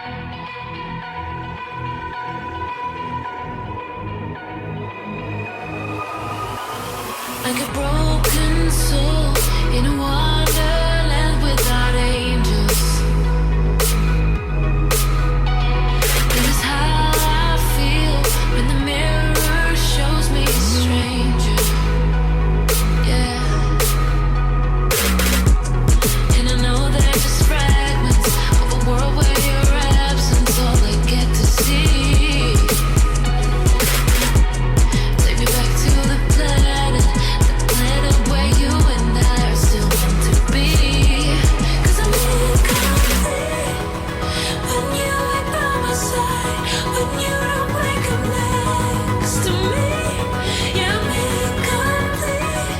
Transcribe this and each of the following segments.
Like a broken soul in a wonderland without angels. That is how I feel when the mirror shows me a stranger. Yeah. And I know they're just fragments of a world where your absence all they get to see. Take me back to the planet where you and I are still meant to be. 'Cause I'm incomplete when you ain't by my side, when you don't wake up next to me. Yeah, I'm incomplete.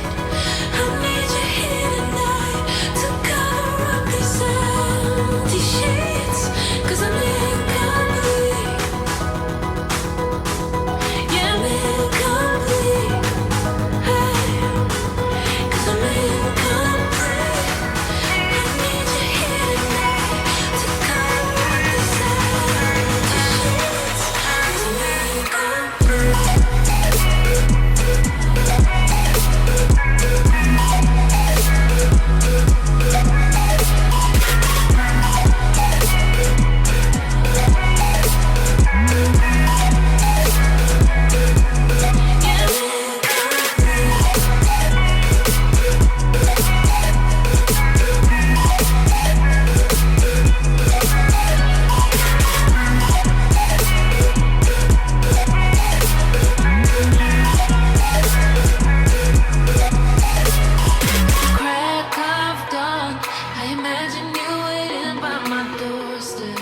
I need you here tonight to cover up these empty sheets. 'Cause I'm incomplete. Yeah, I'm incomplete. Hey. 'Cause I'm incomplete. I need you here tonight to cover up these empty sheets. 'Cause I'm incomplete. Crack of dawn, I imagine you waiting by my doorstep.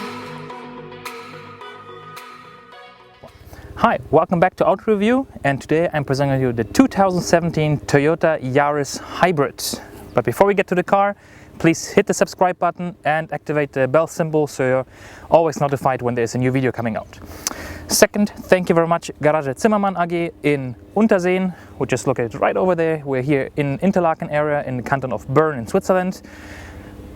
Hi, welcome back to AutoReview, and today I'm presenting you the 2017 Toyota Yaris Hybrid. But before we get to the car, please hit the subscribe button and activate the bell symbol so you're always notified when there's a new video coming out. Second, thank you very much Garage Zimmermann AG in Unterseen, which is located right over there. We're here in Interlaken area in the canton of Bern in Switzerland.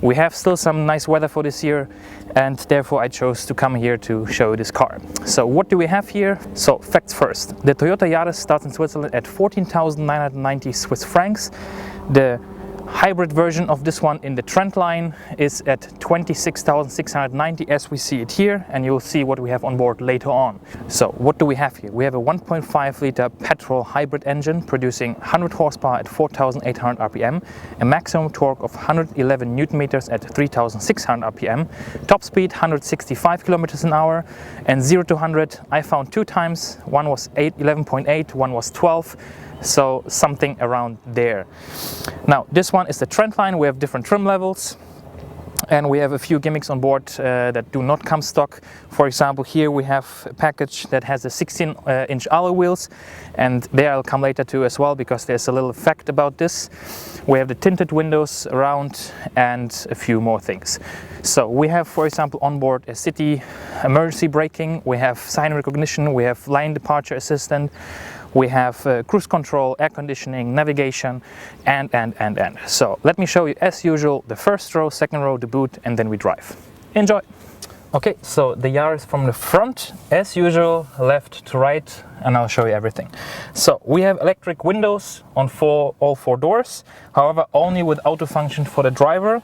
We have still some nice weather for this year, and therefore I chose to come here to show you this car. So what do we have here? So facts first. The Toyota Yaris starts in Switzerland at 14,990 Swiss francs. The hybrid version of this one in the trend line is at 26,690 as we see it here, and you'll see what we have on board later on. So what do we have here? We have a 1.5 liter petrol hybrid engine producing 100 horsepower at 4,800 RPM, a maximum torque of 111 Newton meters at 3,600 RPM, top speed 165 kilometers an hour, and 0 to 100 I found two times. One was 11.8, one was 12. So something around there. Now this one is the trend line. We have different trim levels, and we have a few gimmicks on board that do not come stock. For example, here we have a package that has a 16-inch alloy wheels, and there I'll come later to as well, because there's a little fact about this. We have the tinted windows around and a few more things. So we have, for example, on board a city emergency braking, we have sign recognition, we have lane departure assistant, we have cruise control, air conditioning, navigation, and. So let me show you, as usual, the first row, second row, the boot, and then we drive. Enjoy! Okay, so the Yaris from the front, as usual, left to right, and I'll show you everything. So we have electric windows on all four doors, however, only with auto function for the driver.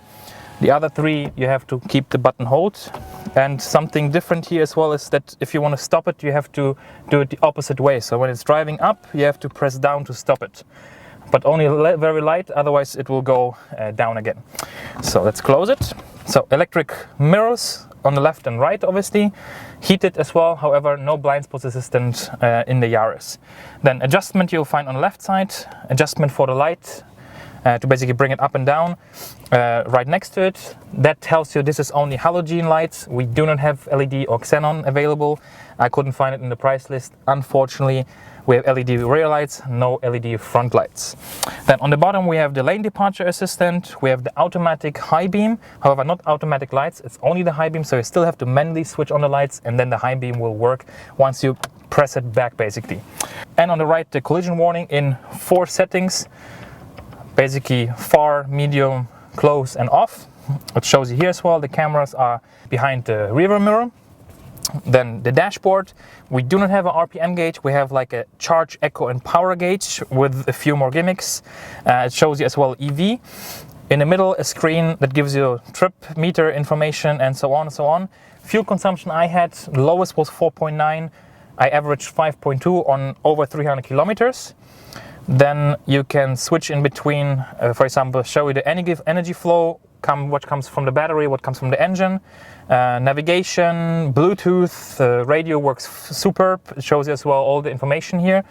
The other three, you have to keep the button hold. And something different here as well is that if you want to stop it, you have to do it the opposite way. So when it's driving up, you have to press down to stop it. But only very light, otherwise it will go down again. So let's close it. So electric mirrors on the left and right, obviously. Heated as well, however, no blind spot assistant in the Yaris. Then adjustment you'll find on the left side. Adjustment for the light. To basically bring it up and down, right next to it. That tells you this is only halogen lights. We do not have LED or xenon available. I couldn't find it in the price list, unfortunately. We have LED rear lights, no LED front lights. Then on the bottom we have the lane departure assistant. We have the automatic high beam, however not automatic lights, it's only the high beam, so you still have to manually switch on the lights, and then the high beam will work once you press it back basically. And on the right, the collision warning in 4 settings. Basically far, medium, close and off. It shows you here as well. The cameras are behind the rear mirror. Then the dashboard, we do not have an RPM gauge, we have like a charge, echo and power gauge with a few more gimmicks. It shows you as well EV. In the middle, a screen that gives you trip meter information and so on and so on. Fuel consumption I had, lowest was 4.9. I averaged 5.2 on over 300 kilometers. Then you can switch in between, for example, show you the energy flow, what comes from the battery, what comes from the engine, navigation, Bluetooth, radio works superb. It shows you as well all the information here.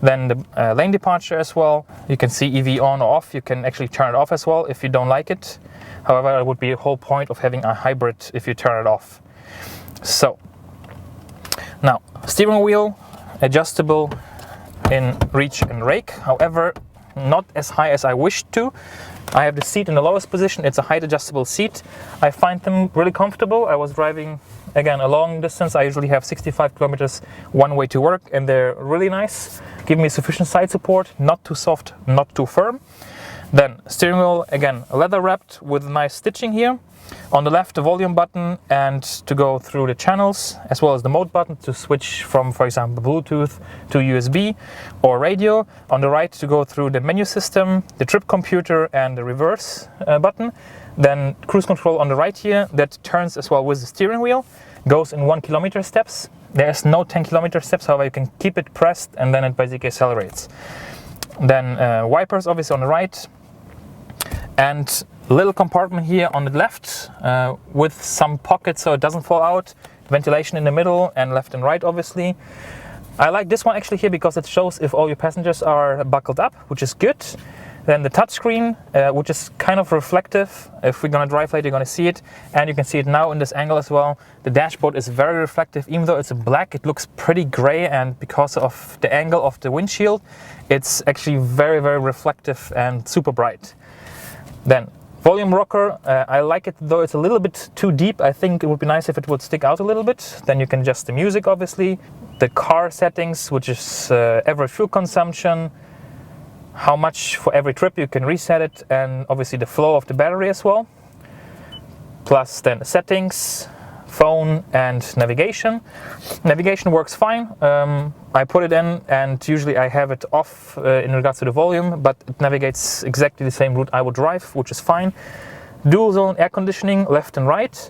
Then the lane departure as well. You can see EV on or off. You can actually turn it off as well if you don't like it. However, it would be a whole point of having a hybrid if you turn it off. So now steering wheel adjustable in reach and rake. However, not as high as I wished to. I have the seat in the lowest position. It's a height adjustable seat. I find them really comfortable. I was driving again a long distance. I usually have 65 kilometers one way to work, and they're really nice. Give me sufficient side support, not too soft, not too firm. Then steering wheel, again, leather wrapped with nice stitching here. On the left, the volume button, and to go through the channels, as well as the mode button to switch from, for example, Bluetooth to USB or radio. On the right, to go through the menu system, the trip computer, and the reverse button. Then cruise control on the right here, that turns as well with the steering wheel, goes in 1 kilometer steps. There's no 10 kilometer steps, however, you can keep it pressed and then it basically accelerates. Then wipers, obviously, on the right. And little compartment here on the left with some pockets so it doesn't fall out. Ventilation in the middle and left and right, obviously. I like this one actually here because it shows if all your passengers are buckled up, which is good. Then the touchscreen, which is kind of reflective. If we're gonna drive later, you're gonna see it. And you can see it now in this angle as well. The dashboard is very reflective. Even though it's black, it looks pretty gray, and because of the angle of the windshield, it's actually very, very reflective and super bright. Then volume rocker, I like it, though it's a little bit too deep. I think it would be nice if it would stick out a little bit. Then you can adjust the music, obviously. The car settings, which is average fuel consumption, how much for every trip you can reset it, and obviously the flow of the battery as well. Plus then settings, phone and navigation. Navigation works fine. I put it in and usually I have it off in regards to the volume, but it navigates exactly the same route I would drive, which is fine. Dual zone air conditioning, left and right.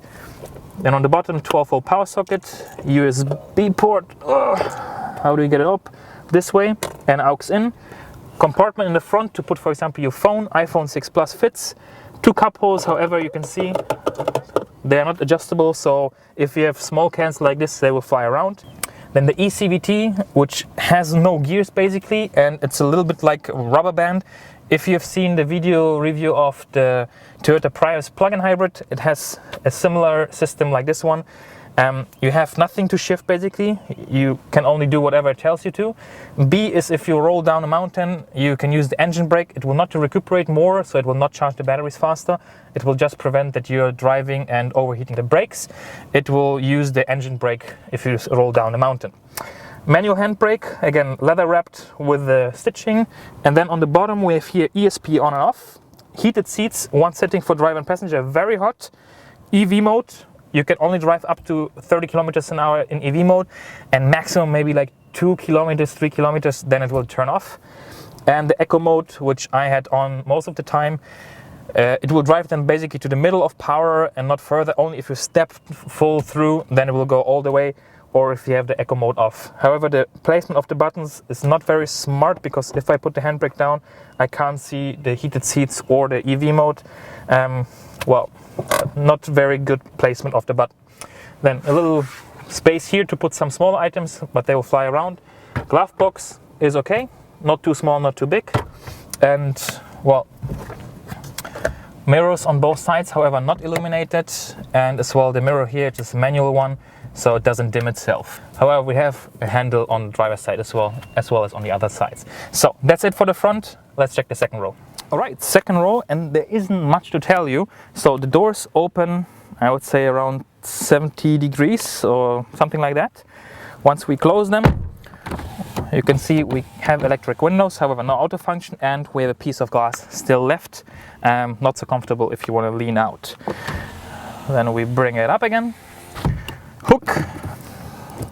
Then on the bottom, 12-volt power socket, USB port. How do you get it up? This way, and aux in. Compartment in the front to put, for example, your phone. iPhone 6 Plus fits. 2 cup holes, however, you can see they are not adjustable, so if you have small cans like this, they will fly around. Then the eCVT, which has no gears basically, and it's a little bit like a rubber band. If you've seen the video review of the Toyota Prius plug-in hybrid, it has a similar system like this one. You have nothing to shift basically, you can only do whatever it tells you to. B is if you roll down a mountain, you can use the engine brake. It will not recuperate more, so it will not charge the batteries faster. It will just prevent that you're driving and overheating the brakes. It will use the engine brake if you roll down a mountain. Manual handbrake, again leather wrapped with the stitching. And then on the bottom we have here ESP on and off. Heated seats, one setting for driver and passenger, very hot. EV mode. You can only drive up to 30 kilometers an hour in EV mode, and maximum maybe like 2 kilometers, 3 kilometers, then it will turn off. And the eco mode, which I had on most of the time, it will drive them basically to the middle of power and not further. Only if you step full through, then it will go all the way, or if you have the eco mode off. However, the placement of the buttons is not very smart, because if I put the handbrake down, I can't see the heated seats or the EV mode. Well, not very good placement of the button. Then a little space here to put some smaller items, but they will fly around. Glove box is okay, not too small, not too big. And well, mirrors on both sides, however not illuminated, and as well the mirror here, it is a manual one, so it doesn't dim itself. However, we have a handle on the driver's side as well as on the other sides. So that's it for the front. Let's check the second row. Alright, second row, and there isn't much to tell you. So the doors open, I would say around 70 degrees or something like that. Once we close them, you can see we have electric windows, however no auto function, and we have a piece of glass still left. Not so comfortable if you want to lean out. Then we bring it up again. Hook,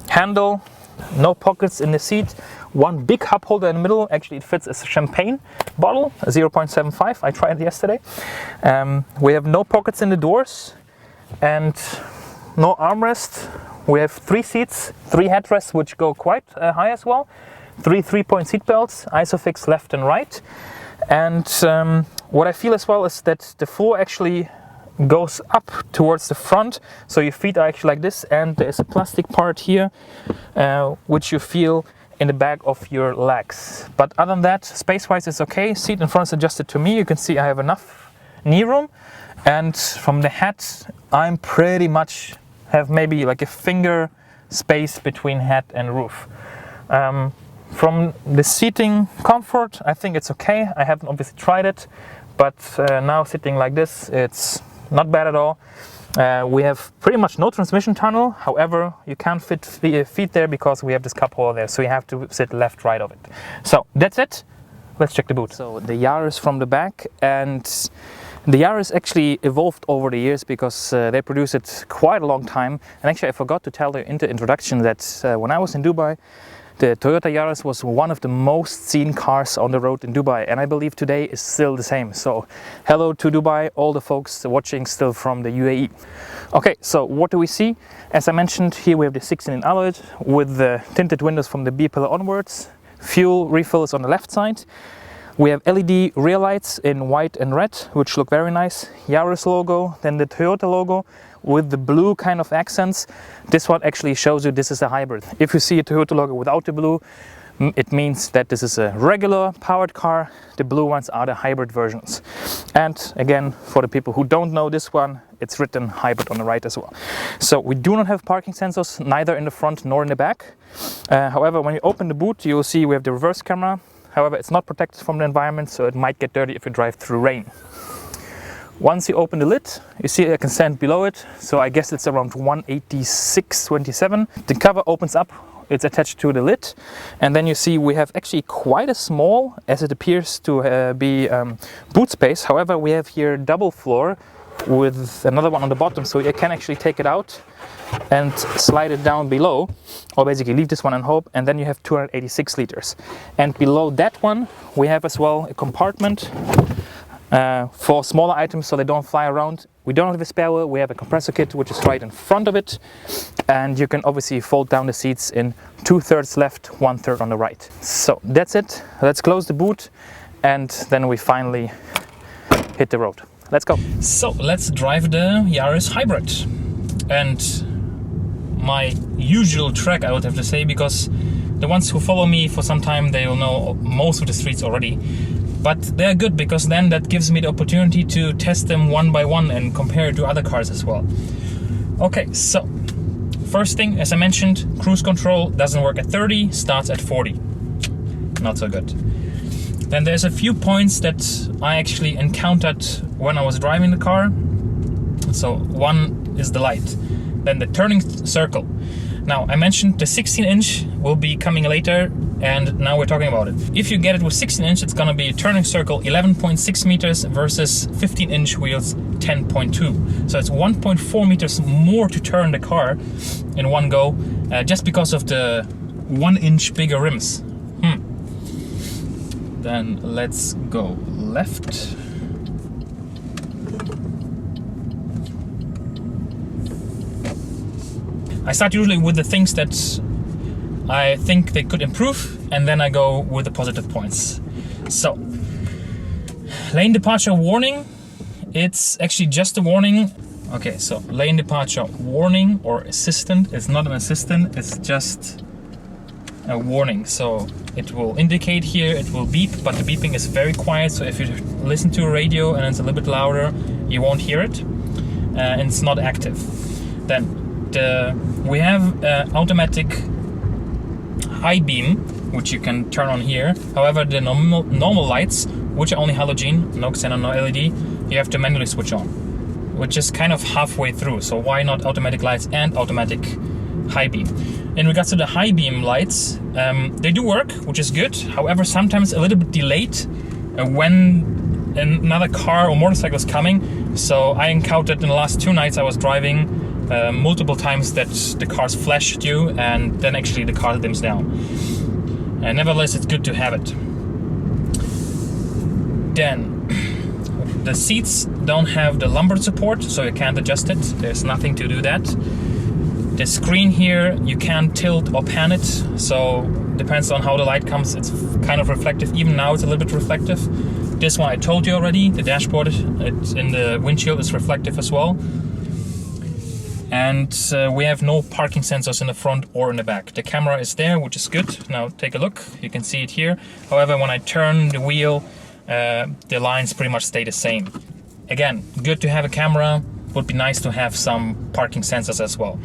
handle, no pockets in the seat. One big cup holder in the middle. Actually, it fits a champagne bottle, a 0.75. I tried it yesterday. We have no pockets in the doors and no armrest. We have 3 seats, 3 headrests, which go quite high as well. 3 3-point seat belts, isofix left and right. And what I feel as well is that the floor actually goes up towards the front, so your feet are actually like this, and there's a plastic part here which you feel in the back of your legs. But other than that, space-wise it's okay. Seat in front is adjusted to me. You can see I have enough knee room, and from the head I'm pretty much have maybe like a finger space between head and roof. From the seating comfort, I think it's okay. I haven't obviously tried it, but now sitting like this, it's not bad at all. We have pretty much no transmission tunnel. However, you can't fit feet there because we have this cup holder there, so you have to sit left, right of it. So that's it. Let's check the boot. So the Yaris from the back, and the Yaris actually evolved over the years because they produced it quite a long time. And actually I forgot to tell you in the introduction that when I was in Dubai, the Toyota Yaris was one of the most seen cars on the road in Dubai, and I believe today is still the same. So hello to Dubai, all the folks watching still from the UAE. Okay, so what do we see? As I mentioned, here we have the 16-inch alloy with the tinted windows from the B pillar onwards. Fuel refills on the left side. We have LED rear lights in white and red, which look very nice. Yaris logo, then the Toyota logo with the blue kind of accents. This one actually shows you this is a hybrid. If you see a Toyota logo without the blue, it means that this is a regular powered car. The blue ones are the hybrid versions. And again, for the people who don't know this one, it's written hybrid on the right as well. So we do not have parking sensors, neither in the front nor in the back. However, when you open the boot, you will see we have the reverse camera. However, it's not protected from the environment, so it might get dirty if you drive through rain. Once you open the lid, you see I can stand below it, so I guess it's around 186-27. The cover opens up, it's attached to the lid, and then you see we have actually quite a small, as it appears to be boot space. However, we have here double floor with another one on the bottom, so you can actually take it out and slide it down below, or basically leave this one on home, and then you have 286 liters. And below that one we have as well a compartment for smaller items so they don't fly around. We don't have a spare wheel, we have a compressor kit which is right in front of it, and you can obviously fold down the seats in 2/3 left, 1/3 on the right. So that's it. Let's close the boot and then we finally hit the road. Let's go. So let's drive the Yaris Hybrid. And my usual track, I would have to say, because the ones who follow me for some time, they will know most of the streets already. But they're good because then that gives me the opportunity to test them one by one and compare it to other cars as well. Okay, so first thing, as I mentioned, cruise control doesn't work at 30, starts at 40. Not so good. Then there's a few points that I actually encountered when I was driving the car. So one is the light, then the turning circle. Now I mentioned the 16-inch will be coming later, and now we're talking about it. If you get it with 16-inch, it's gonna be a turning circle 11.6 meters versus 15-inch wheels 10.2. So it's 1.4 meters more to turn the car in one go, just because of the 1-inch bigger rims. Then let's go left. I start usually with the things that I think they could improve, and then I go with the positive points. So, lane departure warning, it's actually just a warning. Okay, so lane departure warning or assistant, it's not an assistant, it's just a warning. So it will indicate here, it will beep, but the beeping is very quiet, so if you listen to a radio and it's a little bit louder, you won't hear it, and it's not active. Then we have automatic high beam, which you can turn on here. However, the normal lights, which are only halogen, no xenon, no LED, you have to manually switch on, which is kind of halfway through. So why not automatic lights and automatic high beam. In regards to the high beam lights, they do work, which is good. However, sometimes a little bit delayed when another car or motorcycle is coming. So I encountered in the last 2 nights I was driving multiple times that the cars flashed you and then actually the car dims down. Nevertheless, it's good to have it. Then the seats don't have the lumbar support, so you can't adjust it. There's nothing to do that. The screen here, you can't tilt or pan it, so depends on how the light comes. It's kind of reflective. Even now it's a little bit reflective. This one I told you already, the dashboard, it's in the windshield is reflective as well. And we have no parking sensors in the front or in the back. The camera is there, which is good. Now take a look, you can see it here. However, when I turn the wheel, the lines pretty much stay the same. Again, good to have a camera, would be nice to have some parking sensors as well.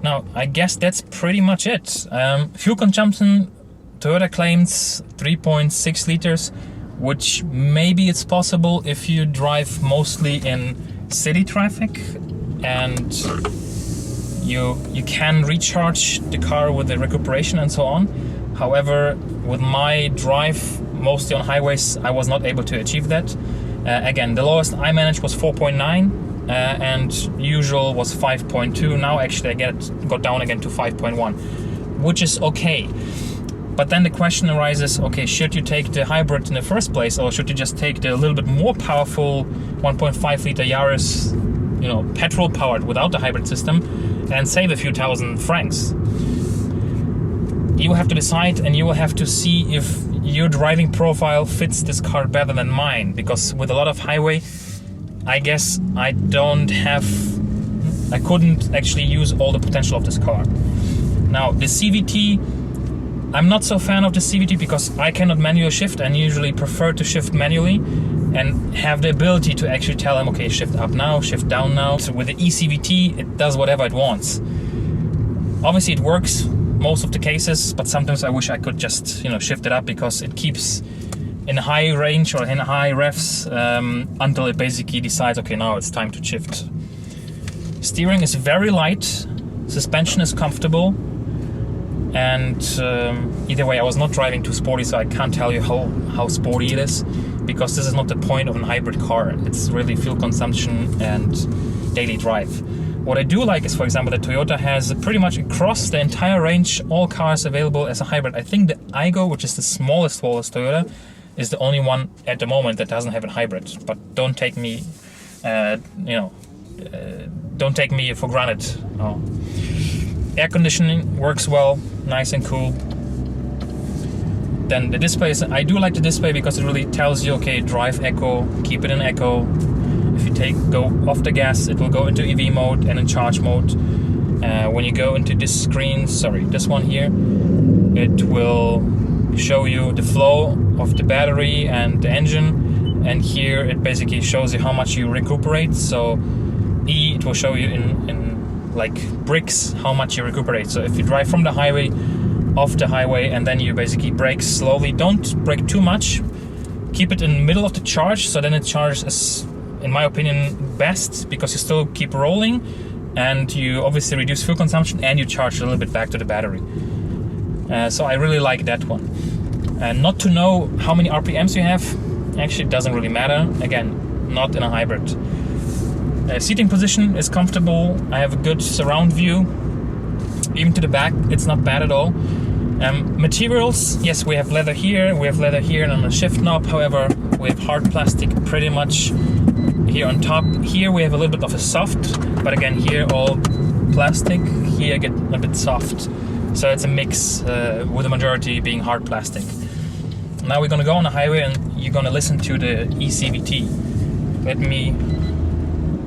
Now, I guess that's pretty much it. Fuel consumption, Toyota claims 3.6 liters, which maybe it's possible if you drive mostly in city traffic and you can recharge the car with the recuperation and so on. However, with my drive mostly on highways, I was not able to achieve that. Again, the lowest I managed was 4.9 and usual was 5.2. Now actually I got down again to 5.1, which is okay. But then the question arises, okay, should you take the hybrid in the first place, or should you just take the little bit more powerful 1.5 liter Yaris, petrol powered without the hybrid system, and save a few thousand francs? You will have to decide, and you will have to see if your driving profile fits this car better than mine, because with a lot of highway, I guess I couldn't actually use all the potential of this car. Now, the CVT, I'm not so fan of the CVT because I cannot manual shift and usually prefer to shift manually and have the ability to actually tell them, okay, shift up now, shift down now. So with the eCVT, it does whatever it wants. Obviously it works most of the cases, but sometimes I wish I could just, shift it up because it keeps in high range or in high revs until it basically decides, okay, now it's time to shift. Steering is very light, suspension is comfortable, and either way I was not driving too sporty, so I can't tell you how sporty it is, because this is not the point of a hybrid car. It's really fuel consumption and daily drive. What I do like is, for example, the Toyota has pretty much across the entire range all cars available as a hybrid. I think the Aygo, which is the smallest Toyota, is the only one at the moment that doesn't have a hybrid. But don't take me, don't take me for granted. Oh. Air conditioning works well, nice and cool. Then the displays, I do like the display because it really tells you, okay, drive eco, keep it in eco. If you go off the gas, it will go into EV mode and in charge mode. When you go into this screen, this one here, it will show you the flow of the battery and the engine. And here it basically shows you how much you recuperate. So E, it will show you in like bricks how much you recuperate. So if you drive from the highway, off the highway, and then you basically brake slowly, don't brake too much, keep it in the middle of the charge, so then it charges as, in my opinion, best, because you still keep rolling and you obviously reduce fuel consumption and you charge a little bit back to the battery. So I really like that one. And not to know how many RPMs you have, actually it doesn't really matter. Again, not in a hybrid. Seating position is comfortable. I have a good surround view. Even to the back, it's not bad at all. Materials, yes, we have leather here, and on the shift knob. However, we have hard plastic pretty much here on top. Here we have a little bit of a soft, but again, here all plastic. Here get a bit soft. So it's a mix with the majority being hard plastic. Now we're gonna go on the highway and you're gonna listen to the eCVT.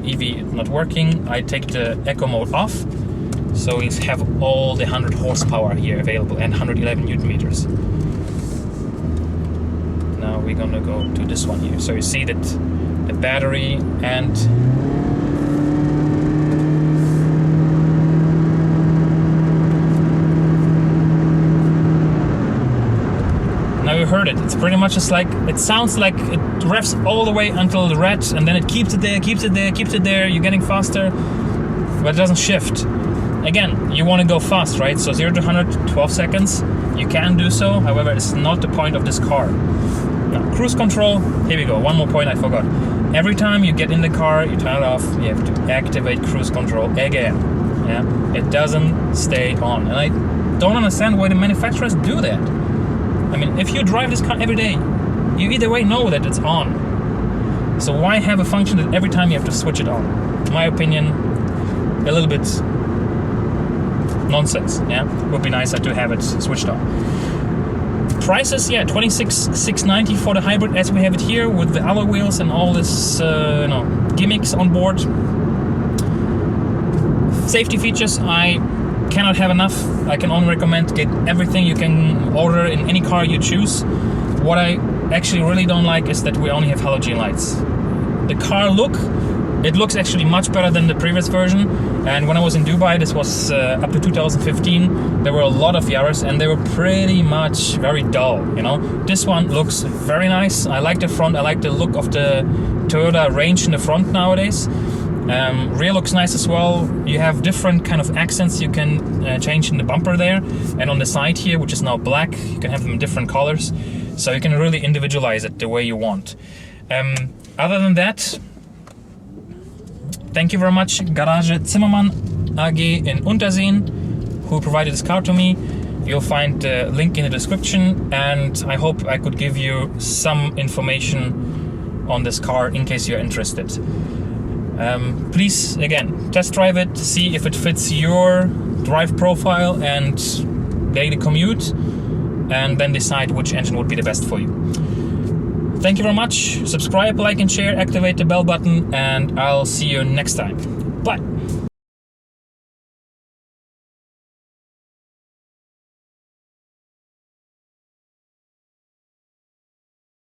EV not working. I take the eco mode off, so we have all the 100 horsepower here available and 111 Newton meters. Now we're gonna go to this one here. So you see that the battery and now you heard it. It's pretty much just like, it sounds like it revs all the way until the red, and then it keeps it there. You're getting faster. but it doesn't shift. Again, you want to go fast, right? So 0 to 100, 12 seconds. You can do so, however, it's not the point of this car. Now, cruise control, here we go, one more point I forgot. Every time you get in the car, you turn it off, you have to activate cruise control again. Yeah, it doesn't stay on. And I don't understand why the manufacturers do that. I mean, if you drive this car every day, you either way know that it's on. So why have a function that every time you have to switch it on? In my opinion, a little bit nonsense. Yeah, would be nicer to have it switched on. Prices, yeah, 26,690 for the hybrid as we have it here with the alloy wheels and all this gimmicks on board. Safety features, I cannot have enough. I can only recommend get everything you can order in any car you choose. What I actually really don't like is that we only have halogen lights. The car it looks actually much better than the previous version. And when I was in Dubai, this was up to 2015, there were a lot of Yaris and they were pretty much very dull, you know. This one looks very nice. I like the front, I like the look of the Toyota range in the front nowadays. Rear looks nice as well. You have different kind of accents you can change in the bumper there. And on the side here, which is now black, you can have them in different colors. So you can really individualize it the way you want. Other than that, thank you very much, Garage Zimmermann AG in Unterseen, who provided this car to me. You'll find the link in the description, and I hope I could give you some information on this car in case you're interested. Please, again, test drive it, see if it fits your drive profile and daily commute, and then decide which engine would be the best for you. Thank you very much. Subscribe, like and share, activate the bell button, and I'll see you next time. Bye.